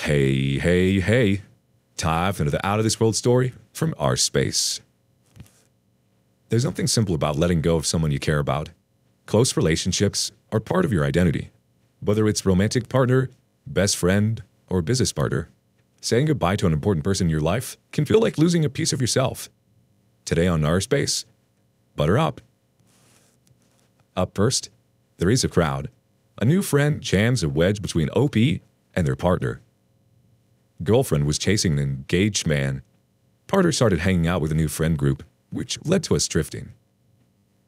Hey. Time for the out-of-this-world story from our space. There's nothing simple about letting go of someone you care about. Close relationships are part of your identity. Whether it's romantic partner, best friend, or business partner, saying goodbye to an important person in your life can feel like losing a piece of yourself. Today on our space, butter up. Up first, there is a crowd. A new friend jams a wedge between OP and their partner. Girlfriend was chasing an engaged man. Partner started hanging out with a new friend group, which led to us drifting.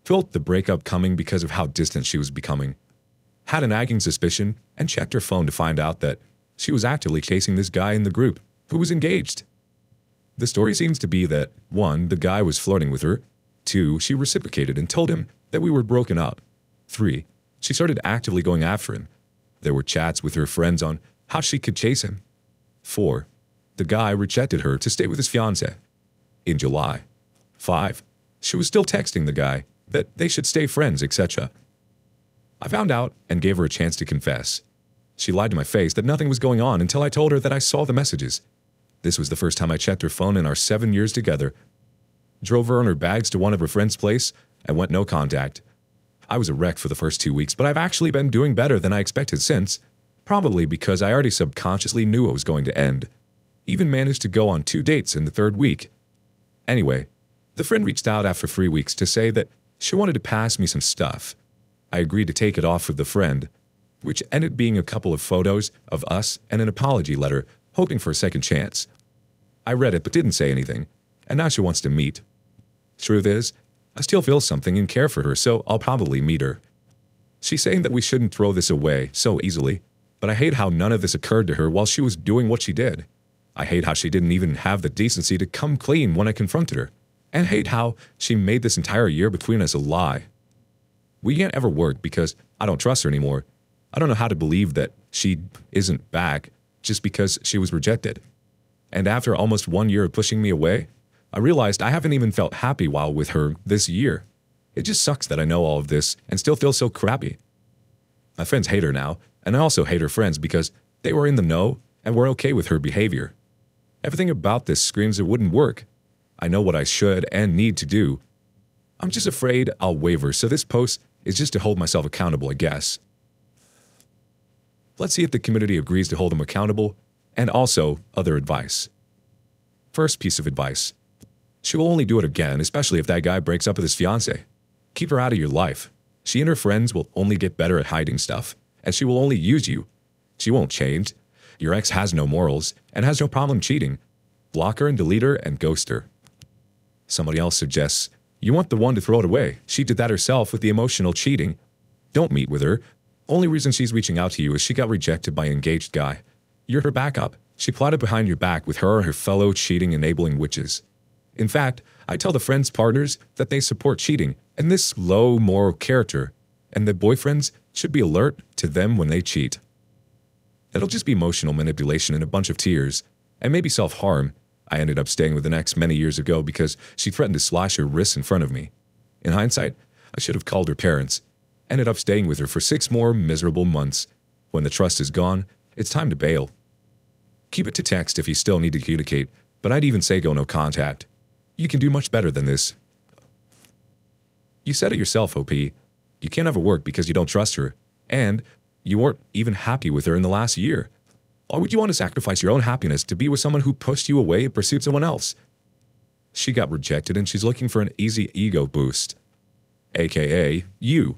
Felt the breakup coming because of how distant she was becoming. Had a nagging suspicion and checked her phone to find out that she was actively chasing this guy in the group who was engaged. The story seems to be that 1. The guy was flirting with her. 2. She reciprocated and told him that we were broken up. 3. She started actively going after him. There were chats with her friends on how she could chase him. 4. The guy rejected her to stay with his fiancé. In July. 5. She was still texting the guy that they should stay friends, etc. I found out and gave her a chance to confess. She lied to my face that nothing was going on until I told her that I saw the messages. This was the first time I checked her phone in our 7 years together. Drove her and her bags to one of her friends' place and went no contact. I was a wreck for the first 2 weeks, but I've actually been doing better than I expected since. Probably because I already subconsciously knew it was going to end. Even managed to go on 2 dates in the 3rd week. Anyway, the friend reached out after 3 weeks to say that she wanted to pass me some stuff. I agreed to take it off with the friend, which ended being a couple of photos of us and an apology letter, hoping for a second chance. I read it but didn't say anything, and now she wants to meet. Truth is, I still feel something and care for her, so I'll probably meet her. She's saying that we shouldn't throw this away so easily, but I hate how none of this occurred to her while she was doing what she did. I hate how she didn't even have the decency to come clean when I confronted her, and hate how she made this entire year between us a lie. We can't ever work because I don't trust her anymore. I don't know how to believe that she isn't back just because she was rejected. And after almost 1 year of pushing me away, I realized I haven't even felt happy while with her this year. It just sucks that I know all of this and still feel so crappy. My friends hate her now, and I also hate her friends because they were in the know and were okay with her behavior. Everything about this screams it wouldn't work. I know what I should and need to do. I'm just afraid I'll waver, so this post is just to hold myself accountable, I guess. Let's see if the community agrees to hold them accountable, and also other advice. First piece of advice. She will only do it again, especially if that guy breaks up with his fiancé. Keep her out of your life. She and her friends will only get better at hiding stuff, and she will only use you. She won't change. Your ex has no morals and has no problem cheating. Block her and delete her and ghost her. Somebody else suggests, you want the one to throw it away. She did that herself with the emotional cheating. Don't meet with her. Only reason she's reaching out to you is she got rejected by an engaged guy. You're her backup. She plotted behind your back with her and her fellow cheating enabling witches. In fact, I tell the friends' partners that they support cheating and this low moral character, and that boyfriends should be alert to them when they cheat. It'll just be emotional manipulation and a bunch of tears, and maybe self-harm. I ended up staying with an ex many years ago because she threatened to slash her wrists in front of me. In hindsight, I should have called her parents. Ended up staying with her for 6 more miserable months. When the trust is gone, it's time to bail. Keep it to text if you still need to communicate, but I'd even say go no contact. You can do much better than this. You said it yourself, OP. You can't ever work because you don't trust her, and you weren't even happy with her in the last year. Why would you want to sacrifice your own happiness to be with someone who pushed you away and pursued someone else? She got rejected and she's looking for an easy ego boost. AKA you.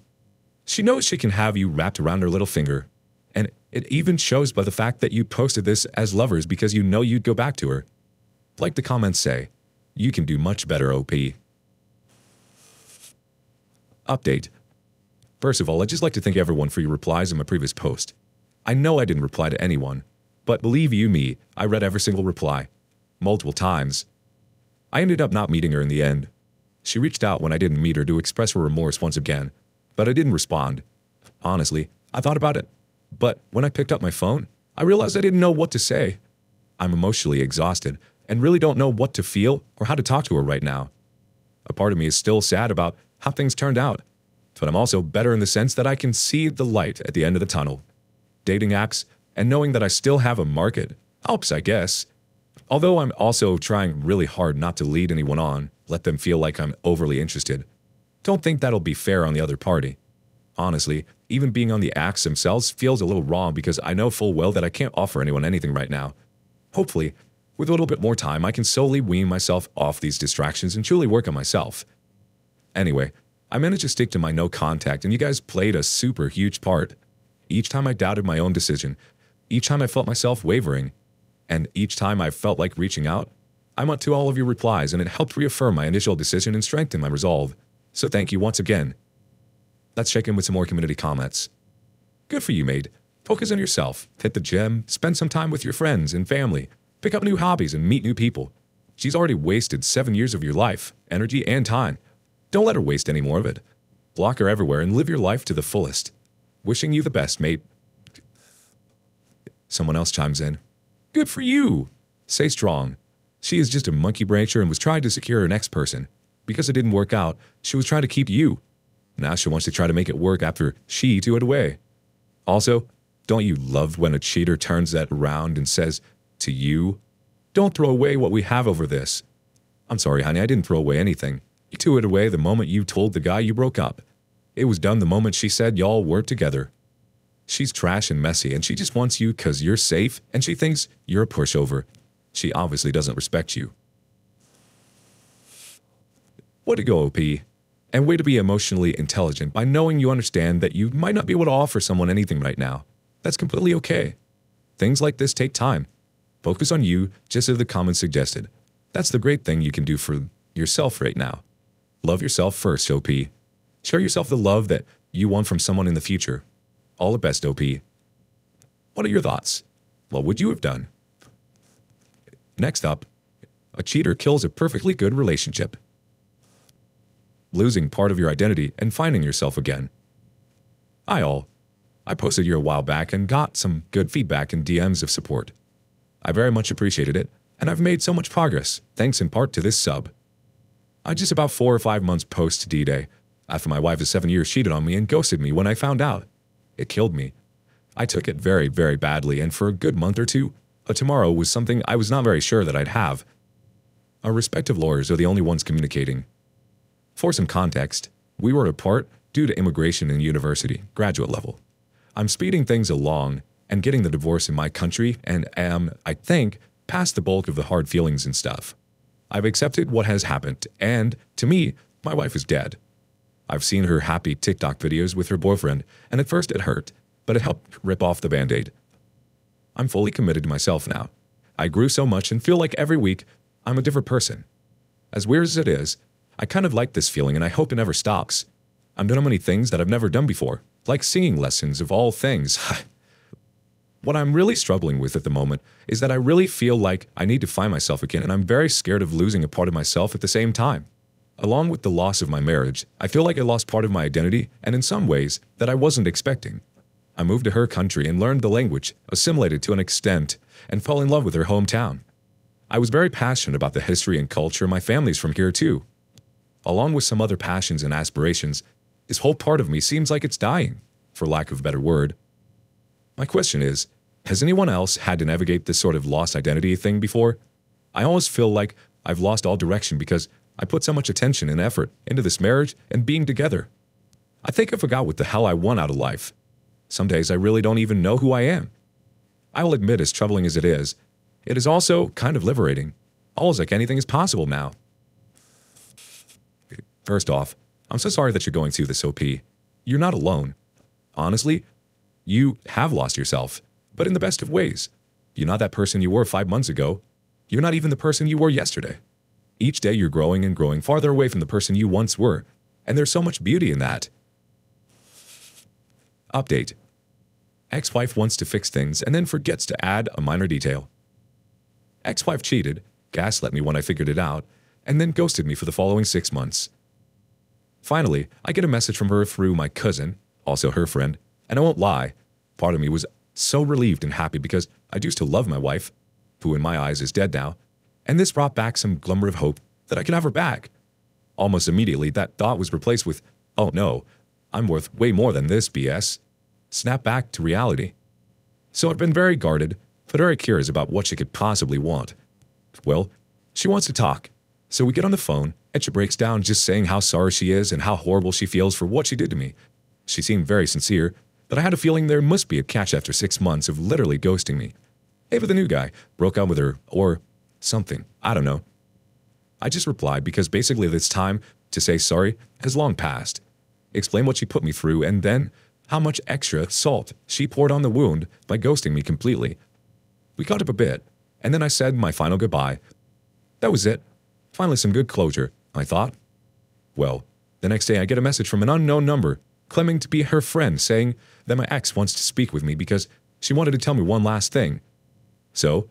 She knows she can have you wrapped around her little finger. And it even shows by the fact that you posted this as lovers because you know you'd go back to her. Like the comments say, you can do much better, OP. Update. First of all, I'd just like to thank everyone for your replies in my previous post. I know I didn't reply to anyone, but believe you me, I read every single reply. Multiple times. I ended up not meeting her in the end. She reached out when I didn't meet her to express her remorse once again, but I didn't respond. Honestly, I thought about it. But when I picked up my phone, I realized I didn't know what to say. I'm emotionally exhausted and really don't know what to feel or how to talk to her right now. A part of me is still sad about how things turned out, but I'm also better in the sense that I can see the light at the end of the tunnel. Dating apps, and knowing that I still have a market, Helps, I guess. Although I'm also trying really hard not to lead anyone on, let them feel like I'm overly interested. Don't think that'll be fair on the other party. Honestly, even being on the acts themselves feels a little wrong because I know full well that I can't offer anyone anything right now. Hopefully, with a little bit more time, I can slowly wean myself off these distractions and truly work on myself. Anyway, I managed to stick to my no contact and you guys played a super huge part. Each time I doubted my own decision, each time I felt myself wavering, and each time I felt like reaching out, I went to all of your replies and it helped reaffirm my initial decision and strengthen my resolve. So thank you once again. Let's check in with some more community comments. Good for you, mate. Focus on yourself, hit the gym, spend some time with your friends and family, pick up new hobbies and meet new people. She's already wasted 7 years of your life, energy, and time. Don't let her waste any more of it. Block her everywhere and live your life to the fullest. Wishing you the best, mate. Someone else chimes in. Good for you. Stay strong. She is just a monkey brancher and was trying to secure her next person. Because it didn't work out, she was trying to keep you. Now she wants to try to make it work after she threw it away. Also, don't you love when a cheater turns that around and says to you, don't throw away what we have over this. I'm sorry, honey, I didn't throw away anything. You threw it away the moment you told the guy you broke up. It was done the moment she said y'all were together. She's trash and messy and she just wants you because you're safe and she thinks you're a pushover. She obviously doesn't respect you. Way to go, OP. And way to be emotionally intelligent by knowing you understand that you might not be able to offer someone anything right now. That's completely okay. Things like this take time. Focus on you, just as the comments suggested. That's the great thing you can do for yourself right now. Love yourself first, OP. Show yourself the love that you want from someone in the future. All the best, OP. What are your thoughts? What would you have done? Next up, a cheater kills a perfectly good relationship. Losing part of your identity and finding yourself again. Hi all. I posted you a while back and got some good feedback and DMs of support. I very much appreciated it, and I've made so much progress, thanks in part to this sub. I just about 4 or 5 months post D-Day, after my wife of 7 years cheated on me and ghosted me when I found out. It killed me. I took it very, very badly, and for a good month or two, a tomorrow was something I was not very sure that I'd have. Our respective lawyers are the only ones communicating. For some context, we were apart due to immigration and university, graduate level. I'm speeding things along and getting the divorce in my country and am, I think, past the bulk of the hard feelings and stuff. I've accepted what has happened, and, to me, my wife is dead. I've seen her happy TikTok videos with her boyfriend, and at first it hurt, but it helped rip off the band-aid. I'm fully committed to myself now. I grew so much and feel like every week I'm a different person. As weird as it is, I kind of like this feeling and I hope it never stops. I'm doing many things that I've never done before, like singing lessons of all things. What I'm really struggling with at the moment is that I really feel like I need to find myself again, and I'm very scared of losing a part of myself at the same time. Along with the loss of my marriage, I feel like I lost part of my identity, and in some ways, that I wasn't expecting. I moved to her country and learned the language, assimilated to an extent, and fell in love with her hometown. I was very passionate about the history and culture. My family's from here too. Along with some other passions and aspirations, this whole part of me seems like it's dying, for lack of a better word. My question is, has anyone else had to navigate this sort of lost identity thing before? I always feel like I've lost all direction because I put so much attention and effort into this marriage and being together. I think I forgot what the hell I want out of life. Some days I really don't even know who I am. I will admit, as troubling as it is also kind of liberating. Almost like anything is possible now. First off, I'm so sorry that you're going through this, OP. You're not alone. Honestly, you have lost yourself, but in the best of ways. You're not that person you were 5 months ago. You're not even the person you were yesterday. Each day you're growing and growing farther away from the person you once were, and there's so much beauty in that. Update. Ex-wife wants to fix things and then forgets to add a minor detail. Ex-wife cheated, gaslit me when I figured it out, and then ghosted me for the following 6 months. Finally, I get a message from her through my cousin, also her friend, and I won't lie, part of me was so relieved and happy because I used to love my wife, who in my eyes is dead now, and this brought back some glimmer of hope that I could have her back. Almost immediately, that thought was replaced with, oh no, I'm worth way more than this BS. Snap back to reality. So I've been very guarded, but very curious about what she could possibly want. Well, she wants to talk, so we get on the phone, and she breaks down just saying how sorry she is and how horrible she feels for what she did to me. She seemed very sincere, but I had a feeling there must be a catch after 6 months of literally ghosting me. Maybe the new guy broke up with her, or something, I don't know. I just replied because basically this time to say sorry has long passed. Explain what she put me through, and then how much extra salt she poured on the wound by ghosting me completely. We caught up a bit, and then I said my final goodbye. That was it. Finally some good closure, I thought. Well, the next day I get a message from an unknown number, claiming to be her friend, saying that my ex wants to speak with me because she wanted to tell me one last thing. So,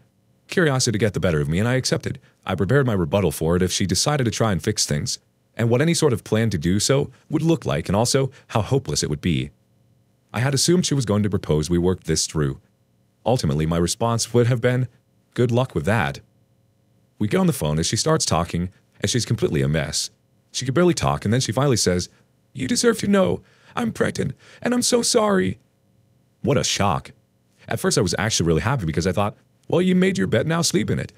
curiosity got the better of me, and I accepted. I prepared my rebuttal for it if she decided to try and fix things, and what any sort of plan to do so would look like, and also how hopeless it would be. I had assumed she was going to propose we worked this through. Ultimately, my response would have been, good luck with that. We get on the phone as she starts talking, and she's completely a mess. She could barely talk, and then she finally says, "You deserve to know. I'm pregnant, and I'm so sorry." What a shock. At first, I was actually really happy because I thought, well, you made your bed, now sleep in it.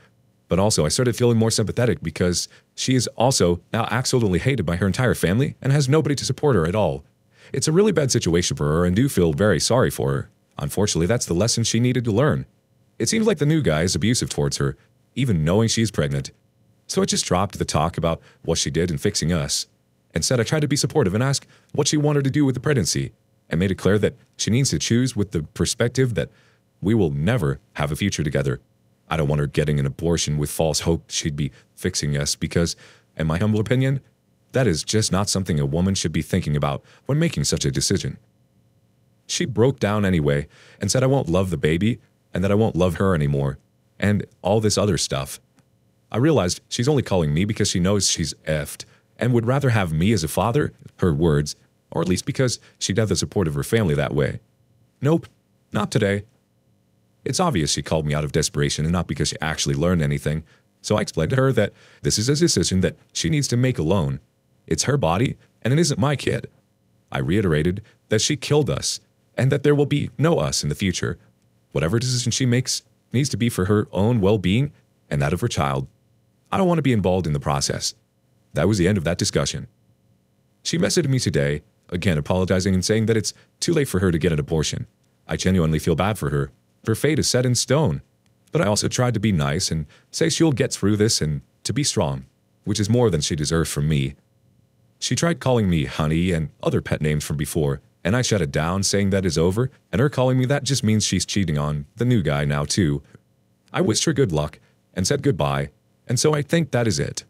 But also, I started feeling more sympathetic because she is also now absolutely hated by her entire family and has nobody to support her at all. It's a really bad situation for her, and do feel very sorry for her. Unfortunately, that's the lesson she needed to learn. It seems like the new guy is abusive towards her, even knowing she's pregnant. So I just dropped the talk about what she did in fixing us. Instead, I tried to be supportive and ask what she wanted to do with the pregnancy, and made it clear that she needs to choose with the perspective that we will never have a future together. I don't want her getting an abortion with false hope she'd be fixing us because, in my humble opinion, that is just not something a woman should be thinking about when making such a decision. She broke down anyway and said I won't love the baby and that I won't love her anymore, and all this other stuff. I realized she's only calling me because she knows she's effed and would rather have me as a father, her words, or at least because she'd have the support of her family that way. Nope, not today. It's obvious she called me out of desperation and not because she actually learned anything, so I explained to her that this is a decision that she needs to make alone. It's her body, and it isn't my kid. I reiterated that she killed us, and that there will be no us in the future. Whatever decision she makes needs to be for her own well-being and that of her child. I don't want to be involved in the process. That was the end of that discussion. She messaged me today, again apologizing and saying that it's too late for her to get an abortion. I genuinely feel bad for her. Her fate is set in stone. But I also tried to be nice and say she'll get through this and to be strong, which is more than she deserves from me. She tried calling me honey and other pet names from before, and I shut it down, saying that is over, and her calling me that just means she's cheating on the new guy now too. I wished her good luck and said goodbye, and so I think that is it.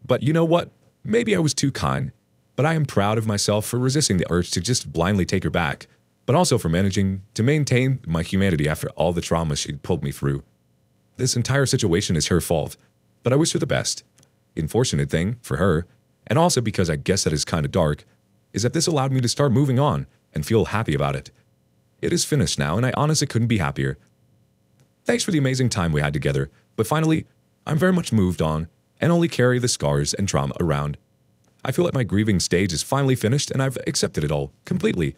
But you know what? Maybe I was too kind, but I am proud of myself for resisting the urge to just blindly take her back, but also for managing to maintain my humanity after all the trauma she'd pulled me through. This entire situation is her fault, but I wish her the best. The unfortunate thing, for her, and also because I guess that is kind of dark, is that this allowed me to start moving on and feel happy about it. It is finished now, and I honestly couldn't be happier. Thanks for the amazing time we had together, but finally, I'm very much moved on and only carry the scars and trauma around. I feel like my grieving stage is finally finished and I've accepted it all, completely.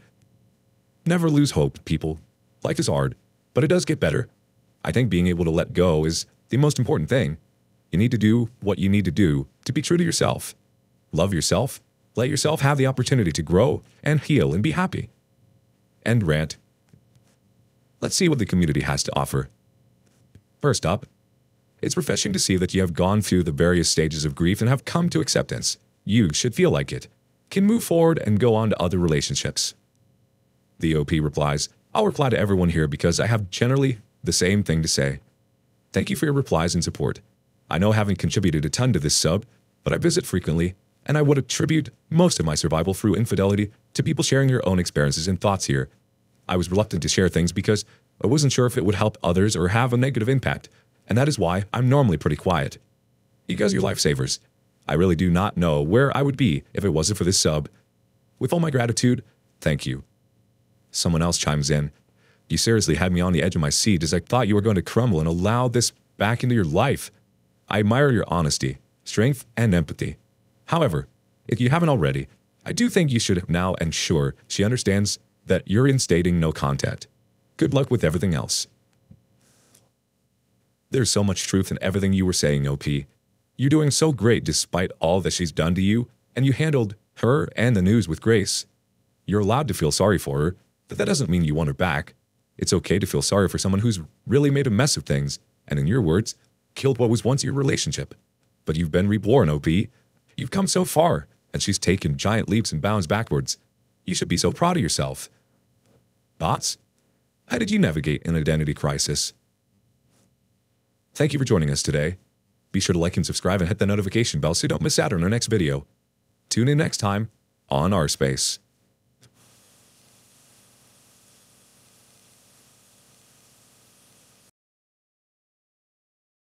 Never lose hope, people. Life is hard, but it does get better. I think being able to let go is the most important thing. You need to do what you need to do to be true to yourself. Love yourself. Let yourself have the opportunity to grow and heal and be happy. End rant. Let's see what the community has to offer. First up, it's refreshing to see that you have gone through the various stages of grief and have come to acceptance. You should feel like it. Can move forward and go on to other relationships. The OP replies, I'll reply to everyone here because I have generally the same thing to say. Thank you for your replies and support. I know I haven't contributed a ton to this sub, but I visit frequently, and I would attribute most of my survival through infidelity to people sharing their own experiences and thoughts here. I was reluctant to share things because I wasn't sure if it would help others or have a negative impact, and that is why I'm normally pretty quiet. You guys are your lifesavers. I really do not know where I would be if it wasn't for this sub. With all my gratitude, thank you. Someone else chimes in. You seriously had me on the edge of my seat as I thought you were going to crumble and allow this back into your life. I admire your honesty, strength, and empathy. However, if you haven't already, I do think you should now ensure she understands that you're instating no contact. Good luck with everything else. There's so much truth in everything you were saying, OP. You're doing so great despite all that she's done to you, and you handled her and the news with grace. You're allowed to feel sorry for her, but that doesn't mean you want her back. It's okay to feel sorry for someone who's really made a mess of things, and in your words, killed what was once your relationship. But you've been reborn, OP. You've come so far, and she's taken giant leaps and bounds backwards. You should be so proud of yourself. Bots, how did you navigate an identity crisis? Thank you for joining us today. Be sure to like and subscribe and hit the notification bell so you don't miss out on our next video. Tune in next time on Our Space.